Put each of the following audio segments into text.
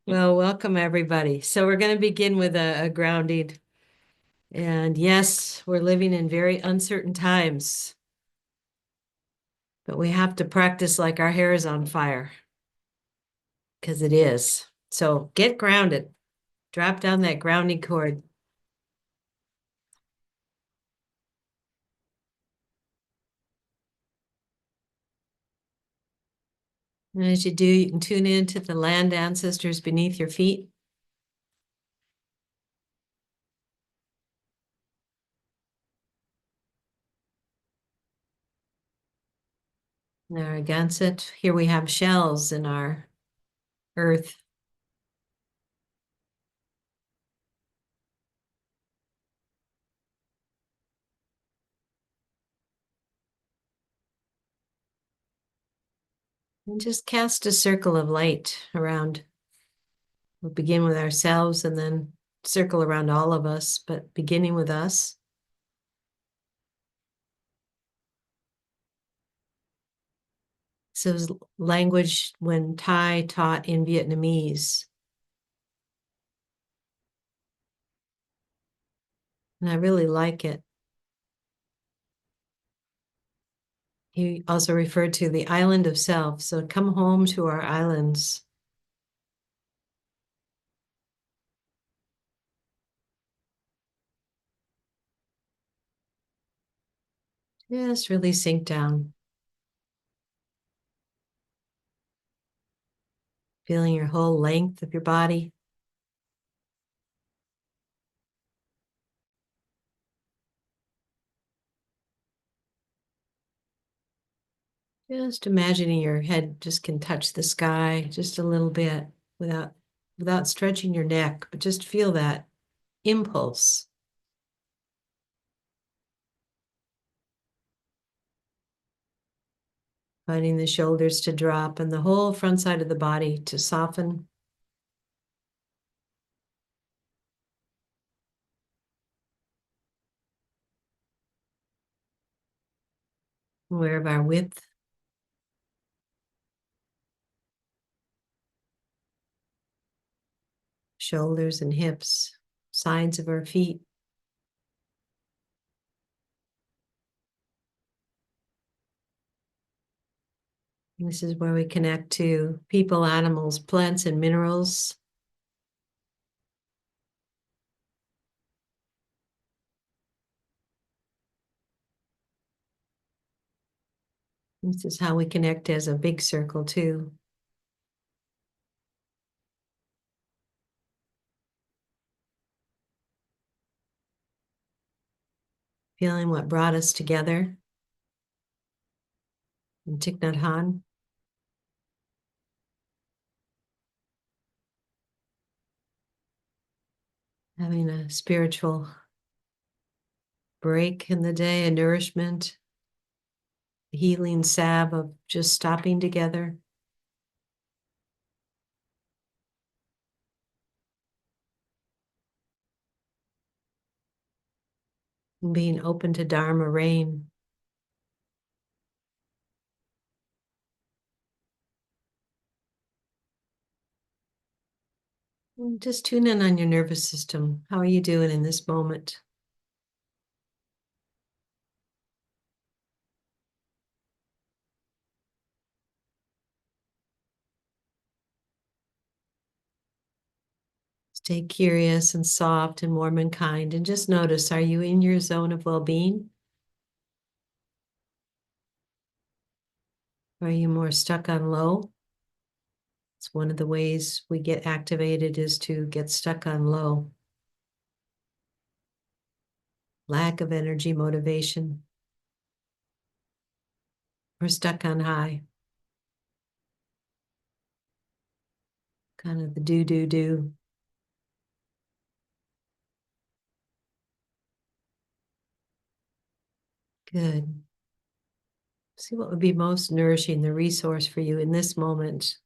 Well, welcome everybody. So we're going to begin with a grounding. And yes, we're living in very uncertain times, but we have to practice like our hair is on fire, because it is. So get grounded. Drop down that grounding cord. And as you do, you can tune in to the land ancestors beneath your feet. Narragansett. Here we have shells in our earth. And just cast a circle of light around. We'll begin with ourselves and then circle around all of us, but beginning with us. So it's language when Thai taught in Vietnamese. And I really like it. He also referred to the island of self. So come home to our islands. Just really sink down. Feeling your whole length of your body. Just imagining your head just can touch the sky just a little bit without stretching your neck, but just feel that impulse. Finding the shoulders to drop and the whole front side of the body to soften. Aware of our width. Shoulders and hips, sides of our feet. And this is where we connect to people, animals, plants, and minerals. This is how we connect as a big circle too. Feeling what brought us together in Thich Nhat Hanh. Having a spiritual break in the day, a nourishment, a healing salve of just stopping together. And being open to Dharma rain. And just tune in on your nervous system. How are you doing in this moment? Stay curious and soft and warm and kind, and just notice, are you in your zone of well-being? Are you more stuck on low? It's one of the ways we get activated is to get stuck on low. Lack of energy, motivation. We're stuck on high. Kind of the do. Good. See what would be most nourishing, the resource for you in this moment.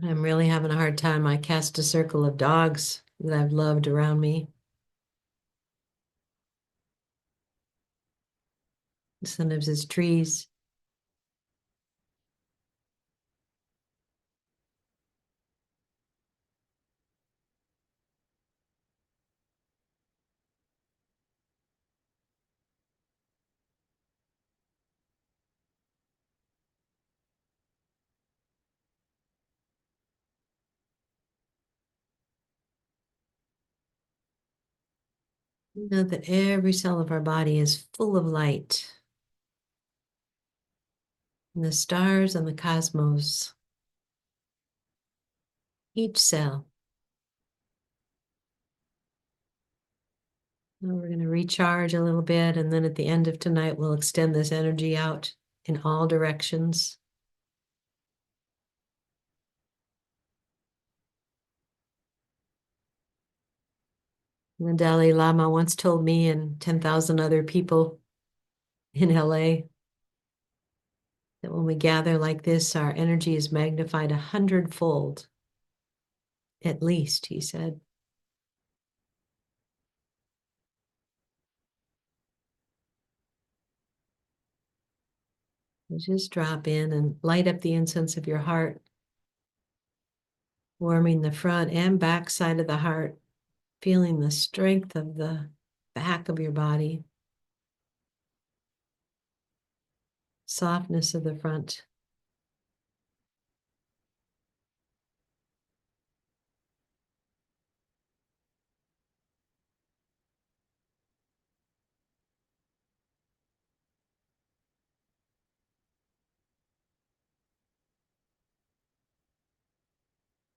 I'm really having a hard time. I cast a circle of dogs that I've loved around me. Sometimes it's trees. We know that every cell of our body is full of light. And the stars and the cosmos, each cell. Now we're going to recharge a little bit, and then at the end of tonight, we'll extend this energy out in all directions. The Dalai Lama once told me and 10,000 other people in LA that when we gather like this, our energy is magnified 100-fold, at least, he said. So just drop in and light up the incense of your heart, warming the front and back side of the heart, feeling the strength of the back of your body, softness of the front.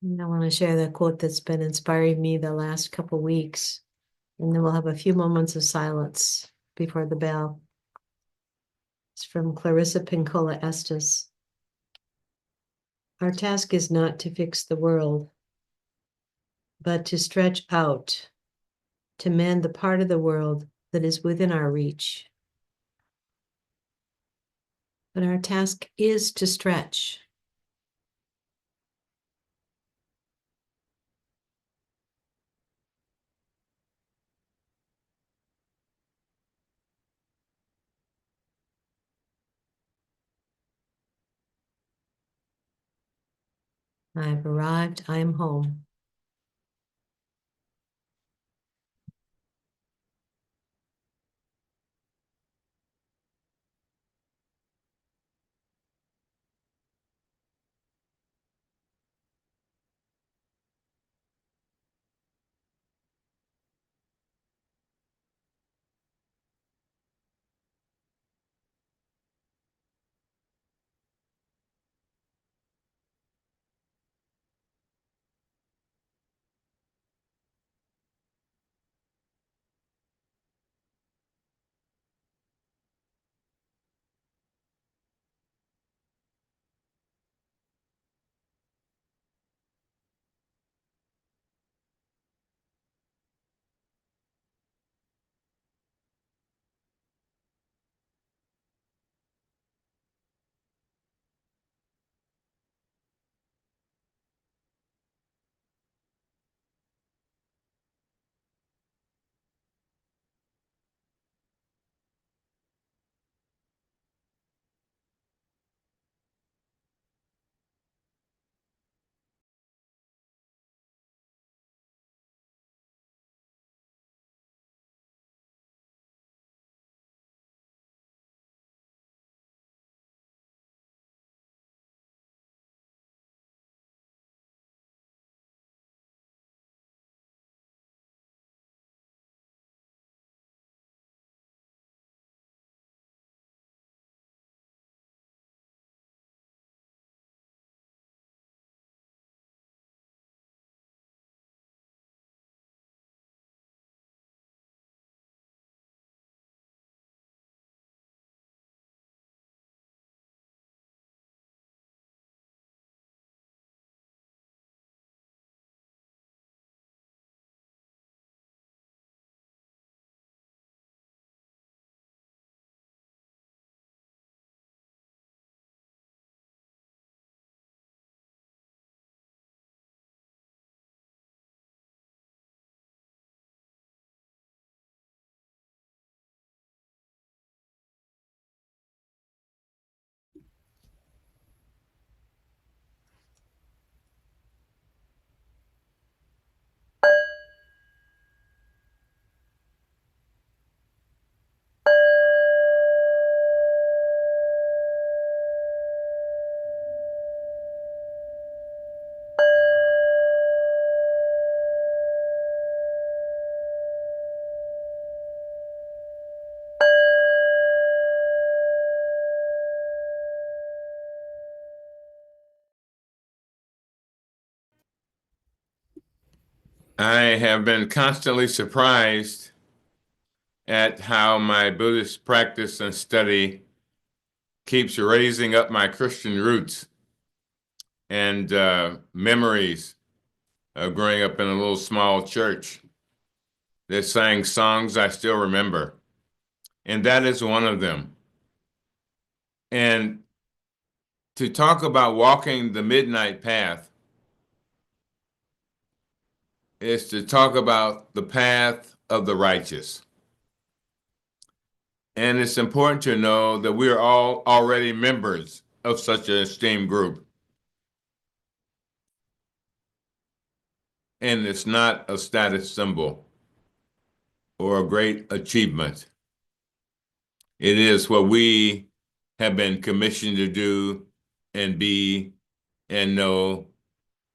And I want to share the quote that's been inspiring me the last couple weeks, and then we'll have a few moments of silence before the bell. It's from Clarissa Pinkola Estes. Our task is not to fix the world, but to stretch out, to mend the part of the world that is within our reach. But our task is to stretch. I've arrived, I am home. I have been constantly surprised at how my Buddhist practice and study keeps raising up my Christian roots and memories of growing up in a little small church that sang songs I still remember. And that is one of them. And to talk about walking the midnight path is to talk about the path of the righteous. And it's important to know that we are all already members of such an esteemed group. And it's not a status symbol or a great achievement. It is what we have been commissioned to do and be and know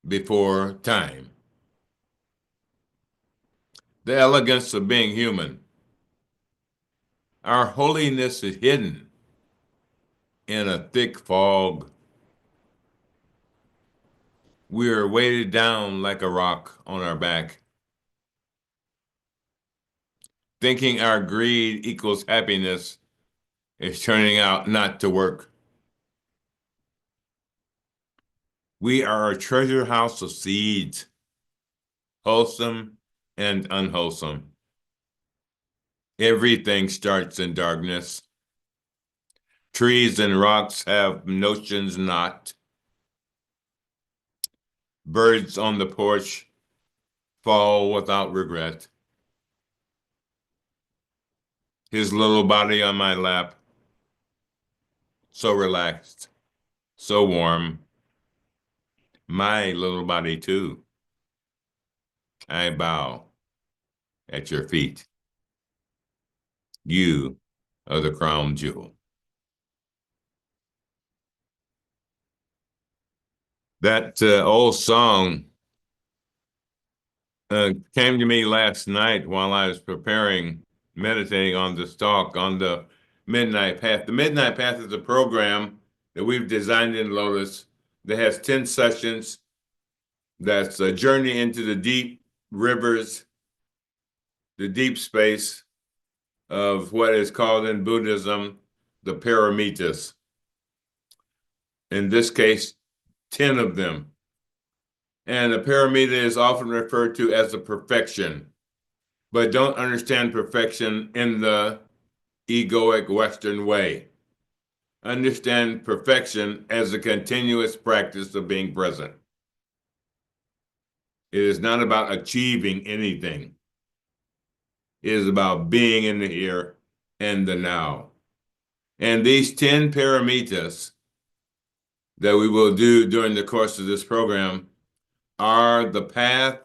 before time. The elegance of being human. Our holiness is hidden in a thick fog. We are weighted down like a rock on our back, thinking our greed equals happiness is turning out not to work. We are a treasure house of seeds, wholesome and unwholesome. Everything starts in darkness. Trees and rocks have notions not. Birds on the porch fall without regret. His little body on my lap, so relaxed, so warm. My little body too. I bow at your feet. You are the crown jewel. That old song came to me last night while I was preparing, meditating on this talk on the Midnight Path. The Midnight Path is a program that we've designed in Lotus that has 10 sessions. That's a journey into the deep rivers, the deep space of what is called in Buddhism the paramitas. In this case, 10 of them. And a paramita is often referred to as a perfection, but don't understand perfection in the egoic Western way. Understand perfection as a continuous practice of being present. It is not about achieving anything. It is about being in the here and the now. And these 10 paramitas that we will do during the course of this program are the path,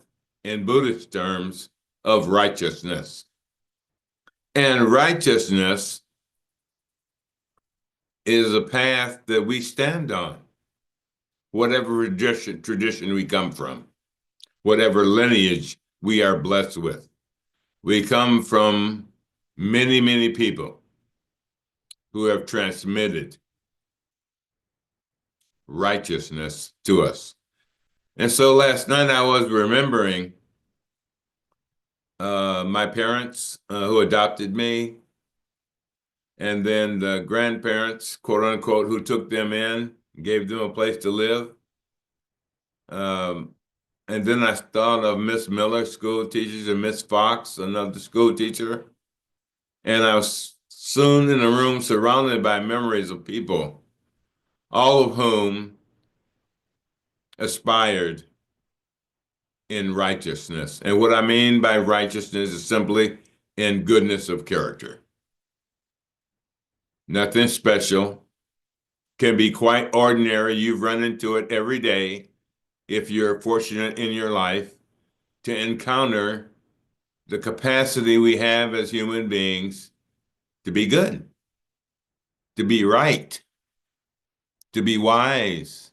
in Buddhist terms, of righteousness. And righteousness is a path that we stand on, whatever tradition we come from, whatever lineage we are blessed with. We come from many, many people who have transmitted righteousness to us. And so last night I was remembering my parents who adopted me, and then the grandparents, quote unquote, who took them in, gave them a place to live. And then I thought of Miss Miller, school teachers, and Miss Fox, another school teacher. And I was soon in a room surrounded by memories of people, all of whom aspired in righteousness. And what I mean by righteousness is simply in goodness of character. Nothing special, can be quite ordinary. You've run into it every day if you're fortunate in your life to encounter the capacity we have as human beings to be good, to be right, to be wise,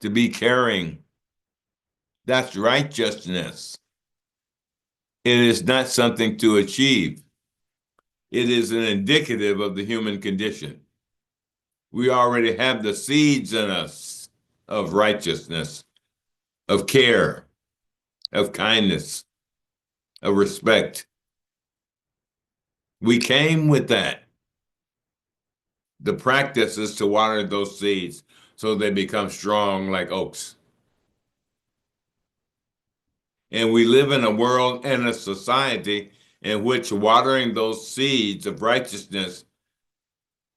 to be caring. That's righteousness. It is not something to achieve. It is an indicative of the human condition. We already have the seeds in us of righteousness, of care, of kindness, of respect. We came with that. The practice is to water those seeds so they become strong like oaks. And we live in a world and a society in which watering those seeds of righteousness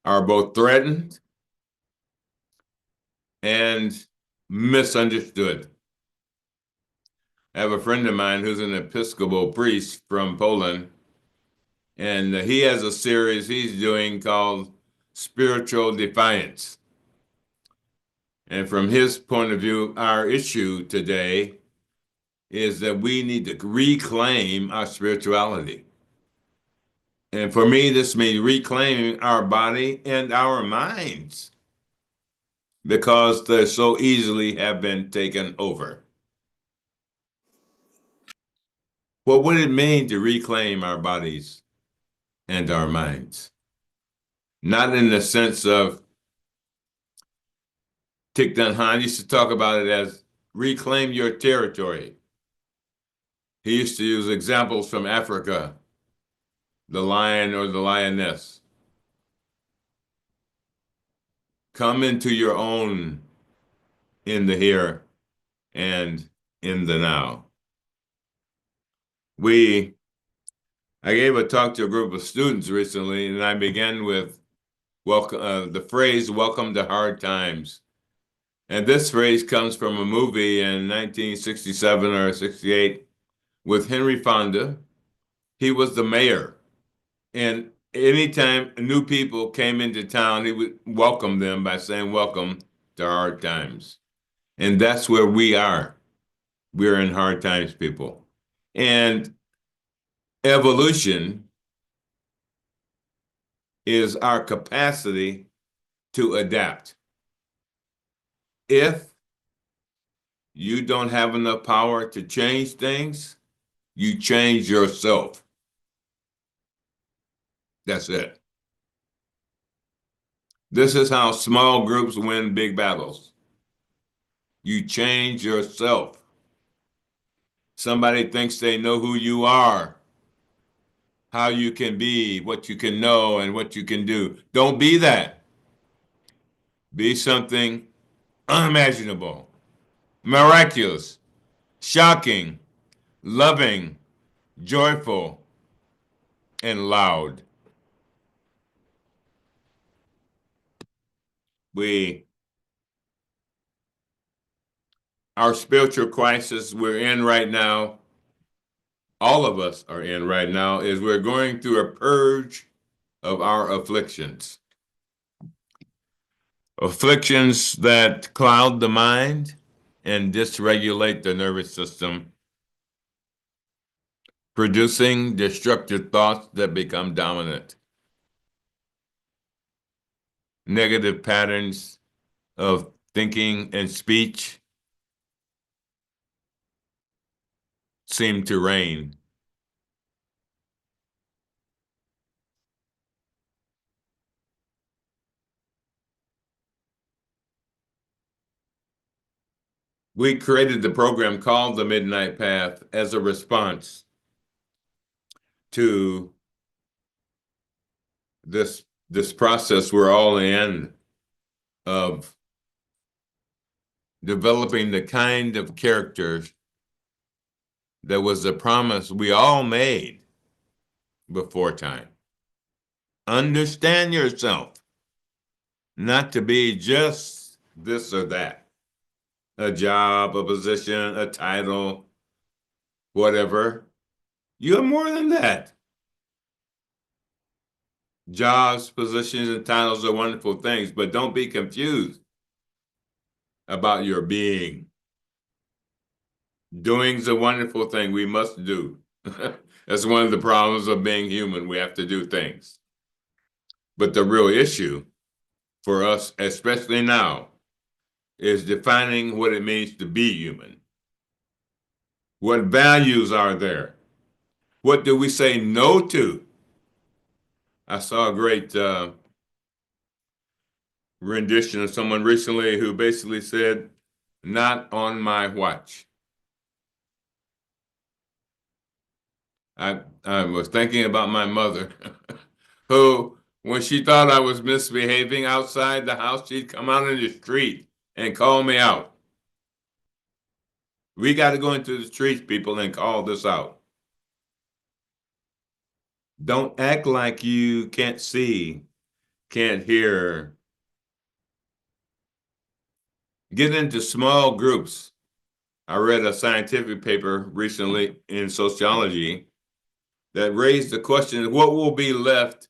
are both threatened and misunderstood. I have a friend of mine who's an Episcopal priest from Poland, and he has a series he's doing called Spiritual Defiance. And from his point of view, our issue today is that we need to reclaim our spirituality. And for me, this means reclaiming our body and our minds because they so easily have been taken over. What would it mean to reclaim our bodies and our minds? Not in the sense of Thich Nhat Hanh used to talk about it as reclaim your territory. He used to use examples from Africa, the lion or the lioness. Come into your own in the here and in the now. I gave a talk to a group of students recently, and I began with the phrase "Welcome to hard times." And this phrase comes from a movie in 1967 or 68 with Henry Fonda. He was the mayor. And anytime new people came into town, he would welcome them by saying, "Welcome to hard times." And that's where we are. We're in hard times, people. And evolution is our capacity to adapt. If you don't have enough power to change things, you change yourself. That's it. This is how small groups win big battles. You change yourself. Somebody thinks they know who you are, how you can be, what you can know, and what you can do. Don't be that. Be something unimaginable, miraculous, shocking, loving, joyful, and loud. Our spiritual crisis we're in right now, all of us are in right now, is we're going through a purge of our afflictions. Afflictions that cloud the mind and dysregulate the nervous system, producing destructive thoughts that become dominant. Negative patterns of thinking and speech seem to reign. We created the program called The Midnight Path as a response to this process we're all in of developing the kind of characters that was the promise we all made before time. Understand yourself, not to be just this or that, a job, a position, a title, whatever. You're more than that. Jobs, positions, and titles are wonderful things, but don't be confused about your being. Doing's a wonderful thing we must do. That's one of the problems of being human. We have to do things. But the real issue for us, especially now, is defining what it means to be human. What values are there? What do we say no to? I saw a great rendition of someone recently who basically said, "Not on my watch." I was thinking about my mother, who, when she thought I was misbehaving outside the house, she'd come out in the street and call me out. We got to go into the streets, people, and call this out. Don't act like you can't see, can't hear. Get into small groups. I read a scientific paper recently in sociology that raised the question, what will be left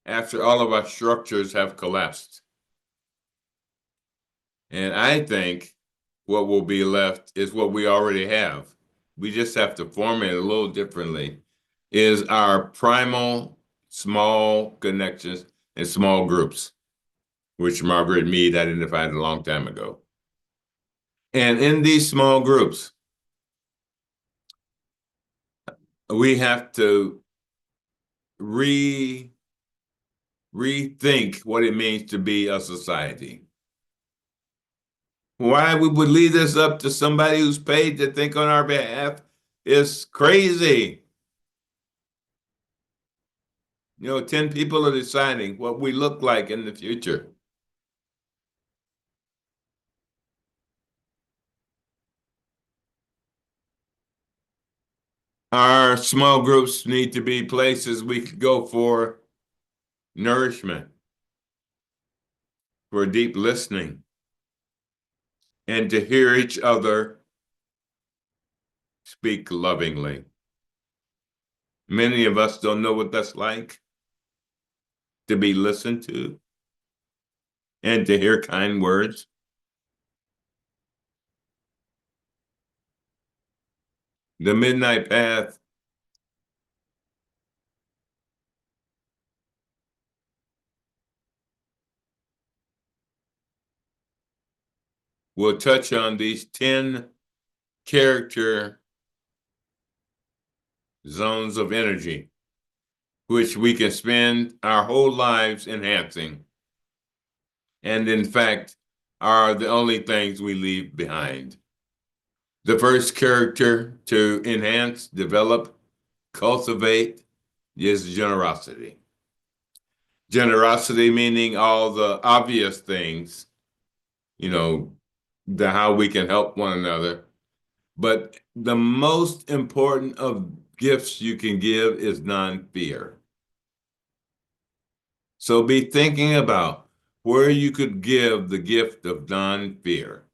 after all of our structures have collapsed? And I think what will be left is what we already have. We just have to form it a little differently, is our primal small connections and small groups, which Margaret Mead identified a long time ago. And in these small groups, we have to rethink what it means to be a society. Why we would leave this up to somebody who's paid to think on our behalf is crazy. 10 people are deciding what we look like in the future. Our small groups need to be places we could go for nourishment, for deep listening, and to hear each other speak lovingly. Many of us don't know what that's like, to be listened to and to hear kind words. The Midnight Path will touch on these 10 character zones of energy, which we can spend our whole lives enhancing, and in fact, are the only things we leave behind. The first character to enhance, develop, cultivate is generosity. Generosity meaning all the obvious things, how we can help one another. But the most important of gifts you can give is non-fear. So be thinking about where you could give the gift of non-fear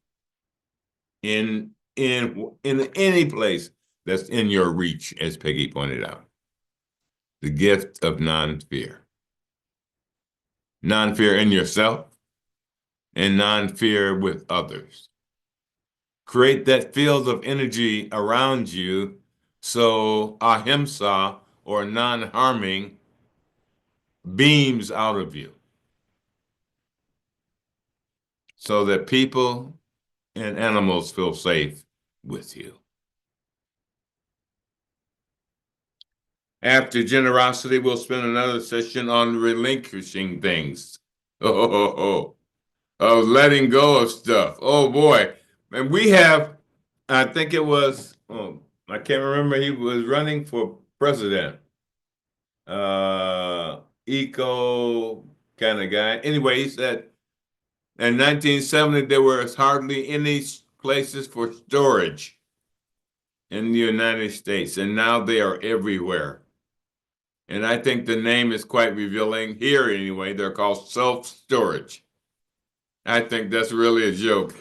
in any place that's in your reach, as Peggy pointed out. The gift of non-fear. Non-fear in yourself and non-fear with others. Create that field of energy around you so ahimsa, or non-harming, beams out of you so that people and animals feel safe with you. After generosity, we'll spend another session on relinquishing things. Of letting go of stuff. Oh boy. And we have, I think it was, I can't remember, he was running for president. Eco kind of guy. Anyway, he said in 1970 there was hardly any places for storage in the United States, and now they are everywhere. And I think the name is quite revealing here anyway. They're called self-storage. I think that's really a joke.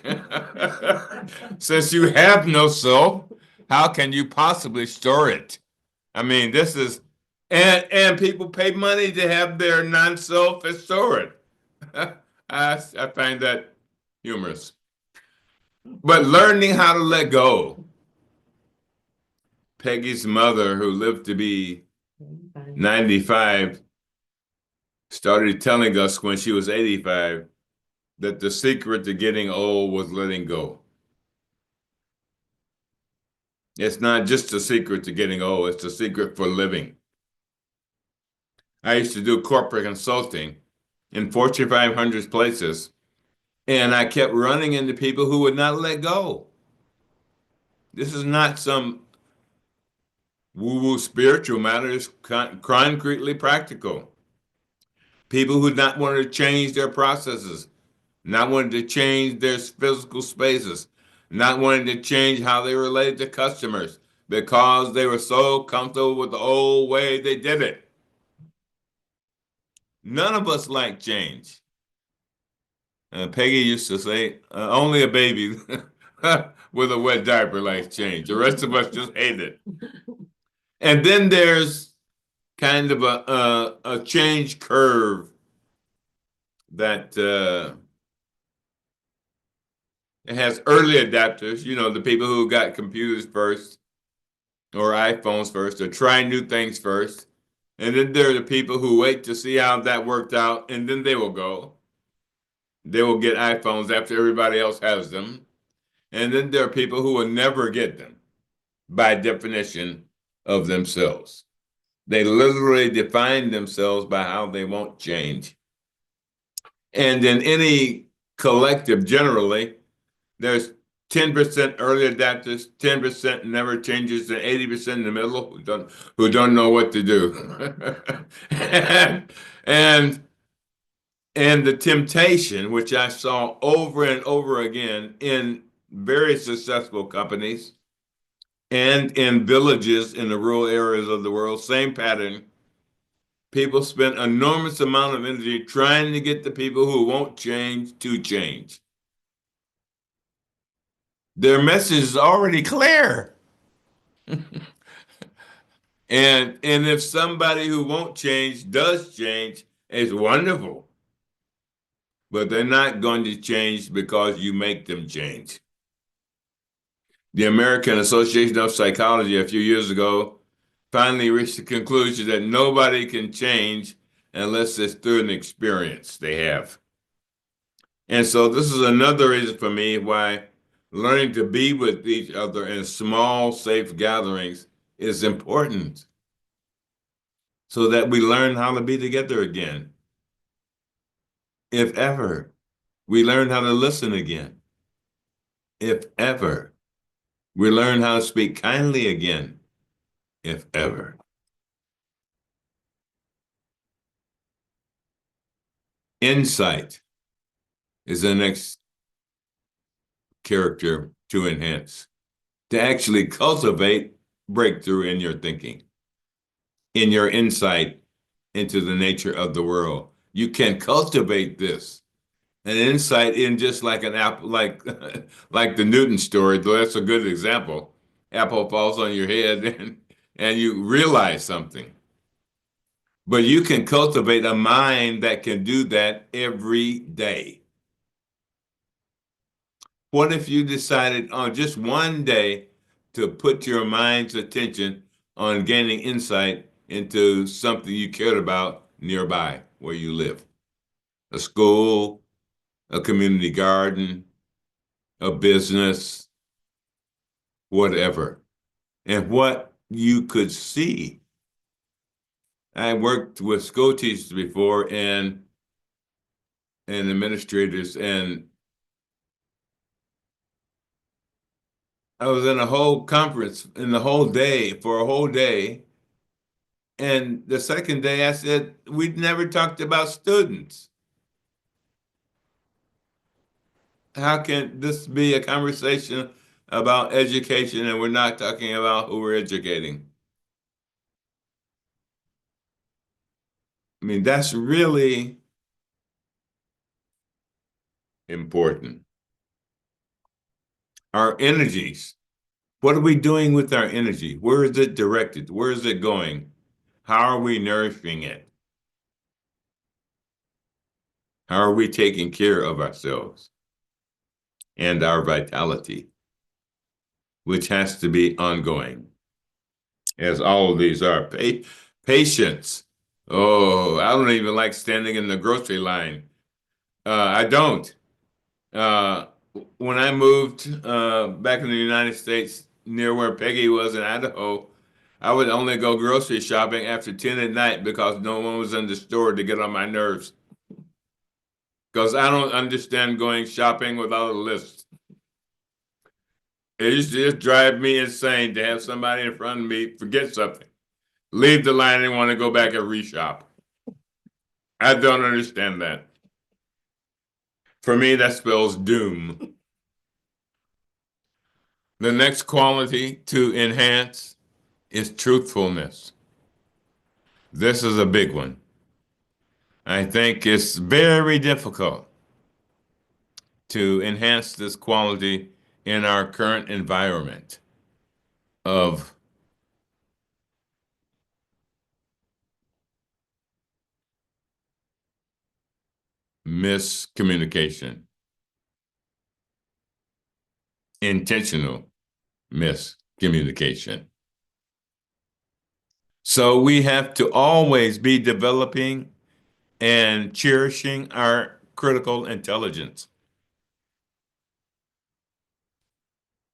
Since you have no soul, how can you possibly store it? I mean, this is, and people pay money to have their non-self stored. I find that humorous. But learning how to let go. Peggy's mother, who lived to be 95, started telling us when she was 85 that the secret to getting old was letting go. It's not just a secret to getting old, it's a secret for living. I used to do corporate consulting in Fortune 500 places, and I kept running into people who would not let go. This is not some Woo-woo spiritual matter is concretely practical. People who not want to change their processes, not wanting to change their physical spaces, not wanting to change how they relate to customers because they were so comfortable with the old way they did it. None of us like change. Peggy used to say, only a baby with a wet diaper likes change. The rest of us just hate it. And then there's kind of a change curve that it has early adapters, the people who got computers first or iPhones first or try new things first. And then there are the people who wait to see how that worked out and then they will go. They will get iPhones after everybody else has them. And then there are people who will never get them by definition of themselves. They literally define themselves by how they won't change. And in any collective, generally, there's 10% early adapters, 10% never changers, and 80% in the middle who don't know what to do. and and the temptation, which I saw over and over again in very successful companies and in villages in the rural areas of the world, same pattern. People spend enormous amount of energy trying to get the people who won't change to change. Their message is already clear. And if somebody who won't change does change, it's wonderful. But they're not going to change because you make them change. The American Association of Psychology a few years ago finally reached the conclusion that nobody can change unless it's through an experience they have. And so this is another reason for me why learning to be with each other in small, safe gatherings is important so that we learn how to be together again. If ever, we learn how to listen again. If ever, we learn how to speak kindly again. If ever. Insight is the next character to enhance, to actually cultivate breakthrough in your thinking, in your insight into the nature of the world. You can cultivate this, an insight in just like an apple, like like the Newton story, though that's a good example. Apple falls on your head and you realize something. But you can cultivate a mind that can do that every day. What if you decided on just one day to put your mind's attention on gaining insight into something you cared about nearby where you live? A school, a community garden, a business, whatever. And what you could see. I worked with school teachers before and administrators, and I was in a whole conference in the whole day for a whole day. And the second day I said, we'd never talked about students. How can this be a conversation about education and we're not talking about who we're educating? I mean, that's really important. Our energies. What are we doing with our energy? Where is it directed? Where is it going? How are we nourishing it? How are we taking care of ourselves and our vitality, which has to be ongoing, as all of these are. Patience. Oh, I don't even like standing in the grocery line. I don't. Uh, when I moved back in the United States, near where Peggy was in Idaho, I would only go grocery shopping after 10 at night because no one was in the store to get on my nerves. Because I don't understand going shopping without a list. It used to just drive me insane to have somebody in front of me forget something, leave the line and want to go back and reshop. I don't understand that. For me, that spells doom. The next quality to enhance is truthfulness. This is a big one. I think it's very difficult to enhance this quality in our current environment of miscommunication, intentional miscommunication. So we have to always be developing and cherishing our critical intelligence.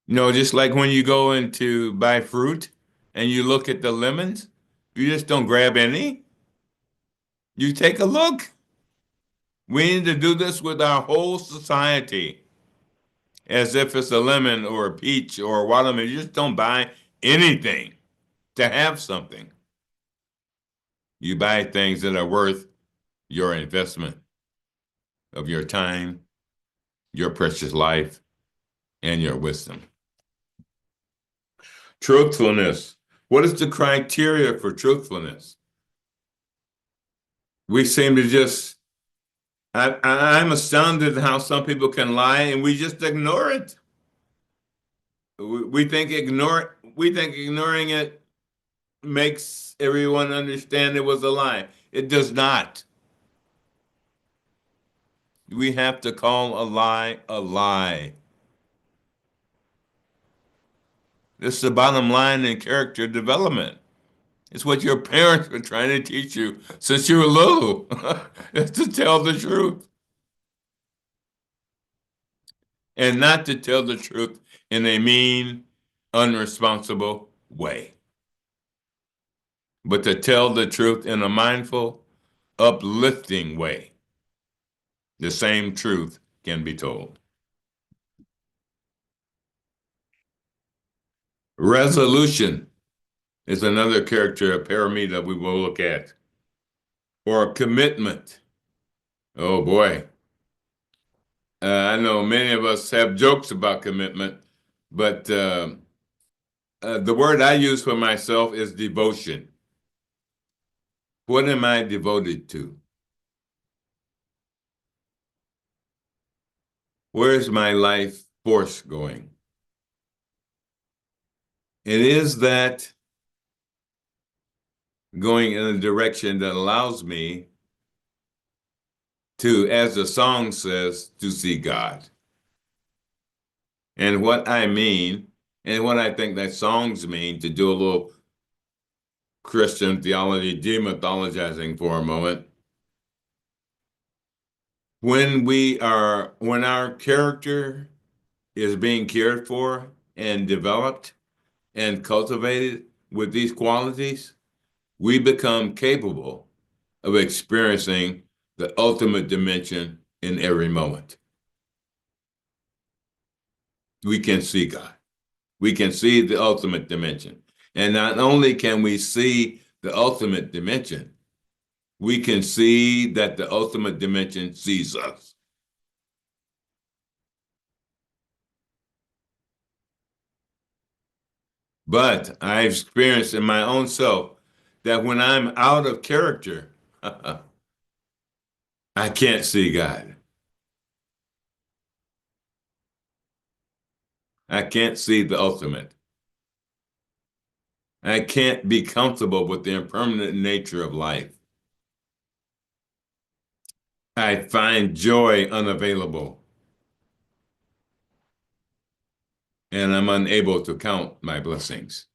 Just like when you go in to buy fruit and you look at the lemons, you just don't grab any. You take a look. We need to do this with our whole society, as if it's a lemon or a peach or a watermelon. You just don't buy anything to have something. You buy things that are worth your investment of your time, your precious life, and your wisdom. Truthfulness. What is the criteria for truthfulness? We seem to just, I'm astounded how some people can lie and we just ignore it. We think ignoring it makes everyone understand it was a lie. It does not. We have to call a lie a lie. This is the bottom line in character development. It's what your parents were trying to teach you since you were little. It's to tell the truth. And not to tell the truth in a mean, unresponsible way, but to tell the truth in a mindful, uplifting way. The same truth can be told. Resolution is another character, a paramita we will look at. Or commitment. Oh boy. I know many of us have jokes about commitment, but the word I use for myself is devotion. What am I devoted to? Where's my life force going? It is that going in a direction that allows me to, as the song says, to see God. And what I mean, and what I think that songs mean, to do a little Christian theology demythologizing for a moment, when our character is being cared for and developed and cultivated with these qualities, we become capable of experiencing the ultimate dimension in every moment. We can see God. We can see the ultimate dimension. And not only can we see the ultimate dimension, we can see that the ultimate dimension sees us. But I've experienced in my own self that when I'm out of character, I can't see God. I can't see the ultimate. I can't be comfortable with the impermanent nature of life. I find joy unavailable, and I'm unable to count my blessings.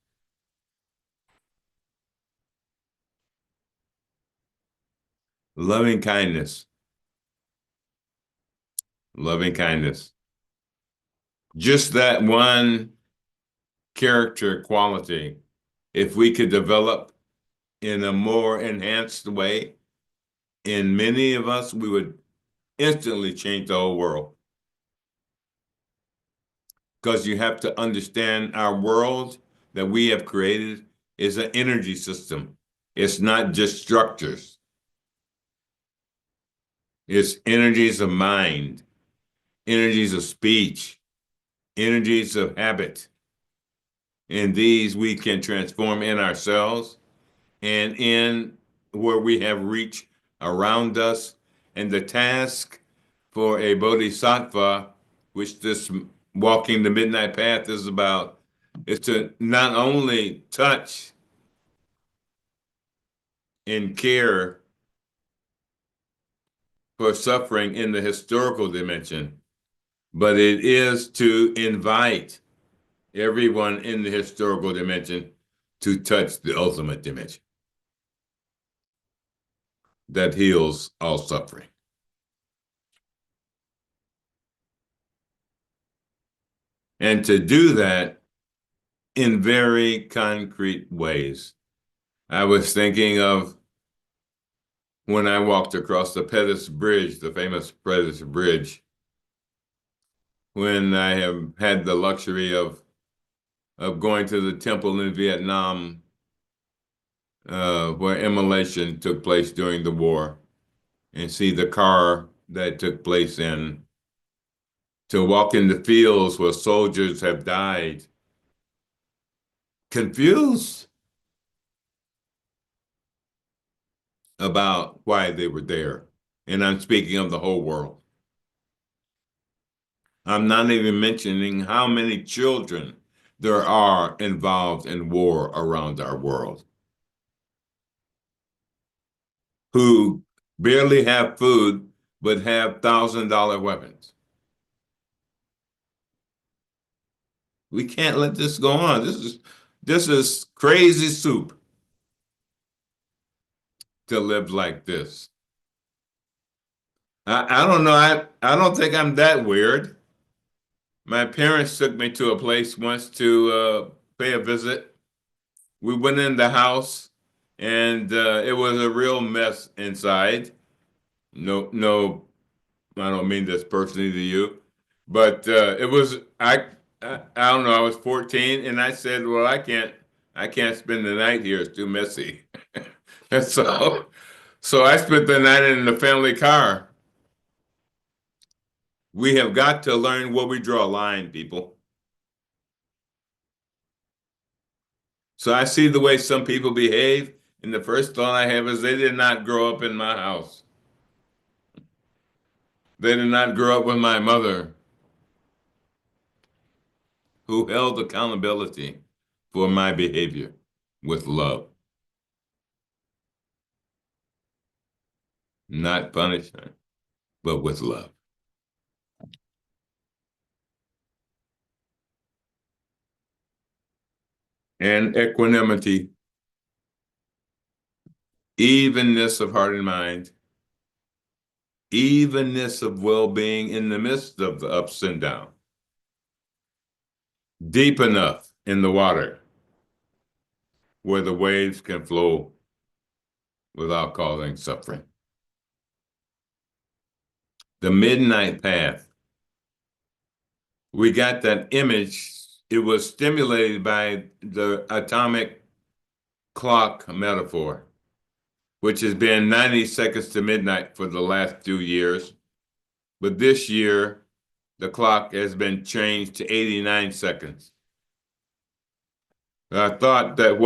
Loving kindness. Loving kindness. Just that one character quality, if we could develop in a more enhanced way, in many of us, we would instantly change the whole world. because you have to understand our world that we have created is an energy system. It's not just structures. It's energies of mind, energies of speech, energies of habit. And these we can transform in ourselves and in where we have reach around us. And the task for a bodhisattva, which this walking the midnight path is about, is to not only touch and care for suffering in the historical dimension, but it is to invite everyone in the historical dimension to touch the ultimate dimension that heals all suffering. And to do that in very concrete ways. I was thinking of when I walked across the Pettus Bridge, the famous Pettus Bridge, when I have had the luxury of going to the temple in Vietnam, where immolation took place during the war, and see the car that took place in, to walk in the fields where soldiers have died, confused about why they were there. And I'm speaking of the whole world. I'm not even mentioning how many children there are involved in war around our world who barely have food but have $1,000 weapons. We can't let this go on. This is crazy soup to live like this. I don't know. I don't think I'm that weird. My parents took me to a place once to pay a visit. We went in the house, and it was a real mess inside. No, I don't mean this personally to you, but it was. I don't know. I was 14, and I said, "Well, I can't spend the night here. It's too messy." And so I spent the night in the family car. We have got to learn where we draw a line, people. So I see the way some people behave, and the first thought I have is they did not grow up in my house. They did not grow up with my mother, who held accountability for my behavior with love, not punishment, but with love. And equanimity, evenness of heart and mind, evenness of well-being in the midst of the ups and downs. Deep enough in the water where the waves can flow without causing suffering. The midnight path. We got that image. It was stimulated by the atomic clock metaphor, which has been 90 seconds to midnight for the last 2 years. But this year, the clock has been changed to 89 seconds. I thought that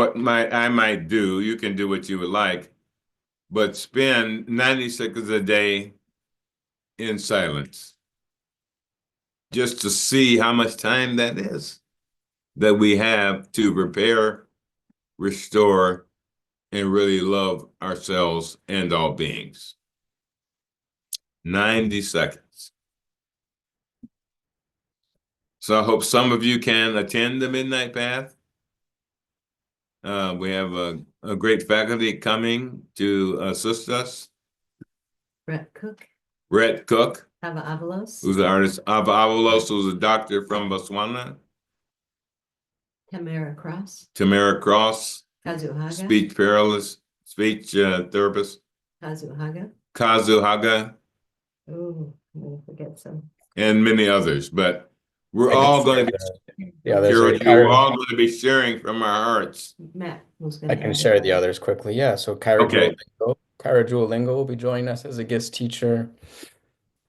I might do, you can do what you would like, but spend 90 seconds a day in silence, just to see how much time that is that we have to repair, restore, and really love ourselves and all beings. 90 seconds. So I hope some of you can attend the Midnight Path. We have a great faculty coming to assist us. Brett Cook, Brett Cook, Ava Avalos, who's an artist. Ava Avalos, who's a doctor from Botswana. Tamara Cross, Tamara Cross, Kazuhaga, speech paralysis, speech therapist. Kazuhaga. Kazuhaga, Oh, I'm gonna forget some. and many others. But We're I can all share going to the others. we're all going to be sharing from our hearts. Matt was I gonna can add share it. the others quickly. Yeah, so Okay. Kyra Duolingo will be joining us as a guest teacher,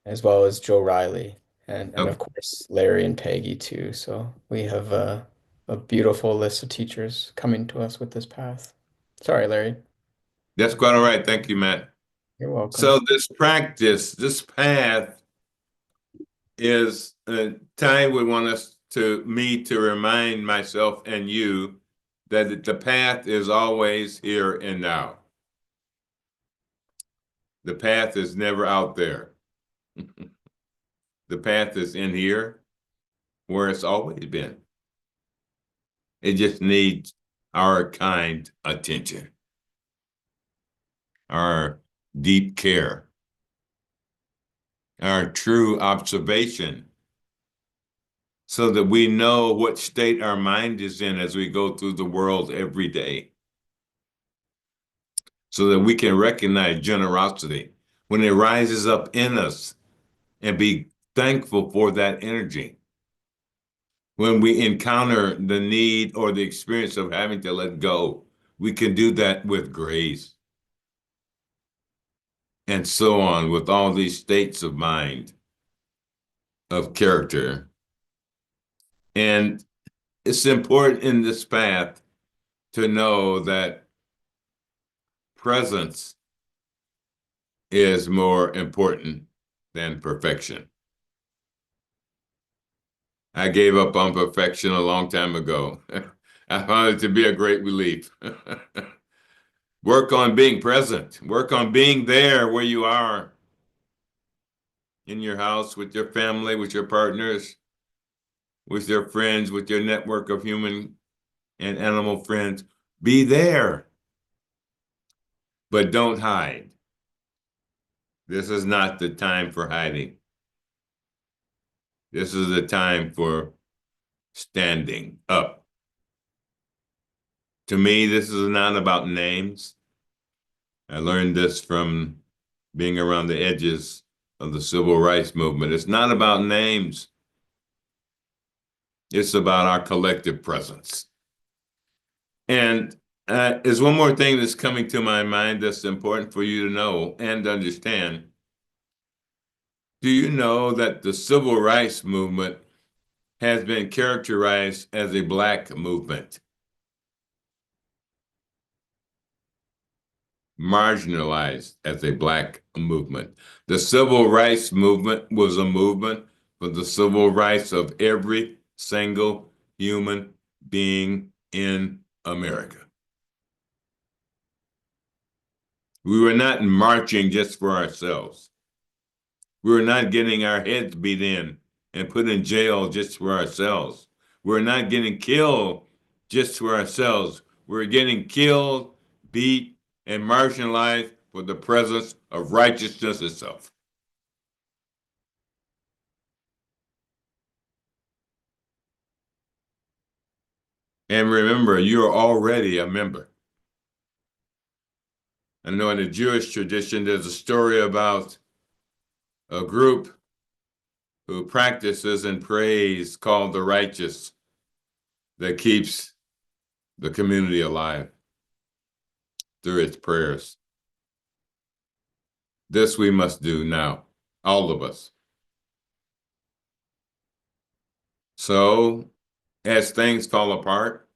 as well as Joe Riley, and of Okay. course Larry and Peggy too. So we have a beautiful list of teachers coming to us with this path. Sorry, Larry. That's quite all right. Thank you, Matt. You're welcome. So this practice, this path is a time we want me to remind myself and you that the path is always here and now. The path is never out there. The path is in here where it's always been. It just needs our kind attention, our deep care, our true observation, so that we know what state our mind is in as we go through the world every day, so that we can recognize generosity when it rises up in us and be thankful for that energy. When we encounter the need or the experience of having to let go, we can do that with grace. And so on with all these states of mind, of character. And it's important in this path to know that presence is more important than perfection. I gave up on perfection a long time ago. I found it to be a great relief. Work on being present. Work on being there where you are, in your house, with your family, with your partners, with your friends, with your network of human and animal friends. Be there, but don't hide. This is not the time for hiding. This is the time for standing up. To me, this is not about names. I learned this from being around the edges of the civil rights movement. It's not about names. It's about our collective presence. And there's one more thing that's coming to my mind that's important for you to know and understand. Do you know that the civil rights movement has been characterized as a Black movement? Marginalized as a Black movement. The civil rights movement was a movement for the civil rights of every single human being in America. We were not marching just for ourselves. We were not getting our heads beat in and put in jail just for ourselves. We're not getting killed just for ourselves. We're getting killed, beat, and marginalized for the presence of righteousness itself. And remember, you're already a member. I know in the Jewish tradition, there's a story about a group who practices and prays called the righteous that keeps the community alive through its prayers. This we must do now, all of us. So, as things fall apart,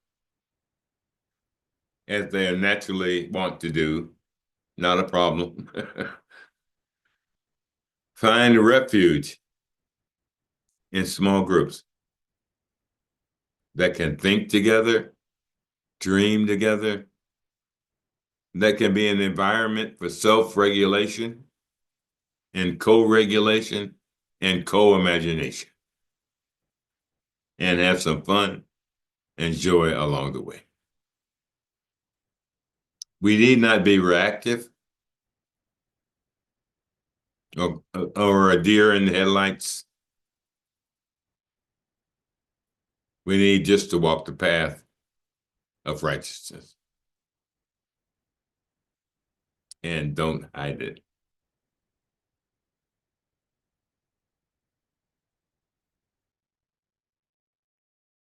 as they naturally want to do, not a problem. Find refuge in small groups that can think together, dream together, that can be an environment for self-regulation and co-regulation and co-imagination, and have some fun and joy along the way. We need not be reactive or a deer in the headlights. We need just to walk the path of righteousness and don't hide it.